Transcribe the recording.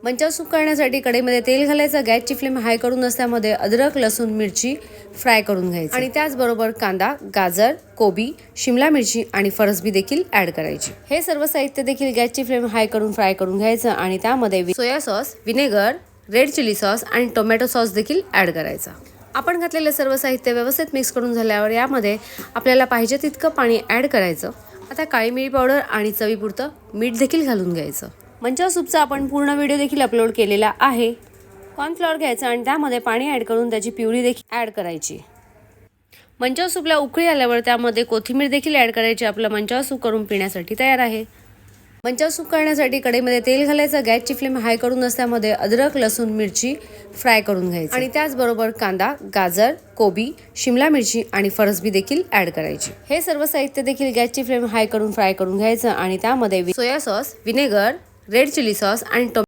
Manchow soup करण्यासाठी कढईमध्ये तेल घालायचं, गॅसची फ्लेम हाय करून त्यामध्ये अद्रक, लसूण, मिरची फ्राय करून घ्यायची आणि त्याचबरोबर कांदा, गाजर, कोबी, शिमला मिरची आणि फरसबी देखील ऍड करायची। हे सर्व साहित्य देखील गॅसची फ्लेम हाय करून फ्राय करून घ्यायचं आणि त्यामध्ये soya sauce, vinegar, red chilli sauce आणि टोमॅटो सॉस देखील ऍड करायचा। आपण घातलेले सर्व साहित्य व्यवस्थित मिक्स करून झाल्यावर यामध्ये आपल्याला पाहिजे तितकं पाणी ऍड करायचं। आता काळी मिरी पावडर आणि चवीपुरतं मीठ देखील घालून घ्यायचं। मंचाव सूपचा आपण पूर्ण व्हिडिओ देखील अपलोड केलेला आहे। कॉर्नफ्लॉवर घ्यायचं आणि त्यामध्ये पाणी ऍड करून त्याची प्युरी देखील ऍड करायची। मंचाव सूपला उकळी आल्यावर त्यामध्ये कोथिंबीर देखील ऍड करायची। आपलं मंचाव सूप करून पिण्यासाठी तयार आहे। मंचाव सूप करण्यासाठी कढईमध्ये तेल घालायचं, गॅसची फ्लेम हाय करून त्यामध्ये अद्रक, लसूण, मिरची फ्राय करून घ्यायची आणि त्याचबरोबर कांदा, गाजर, कोबी, शिमला मिरची आणि फरसबी देखील ऍड करायची। हे सर्व साहित्य देखील गॅसची फ्लेम हाय करून फ्राय करून घ्यायचं आणि त्यामध्ये soya sauce, vinegar, red chilli sauce आणि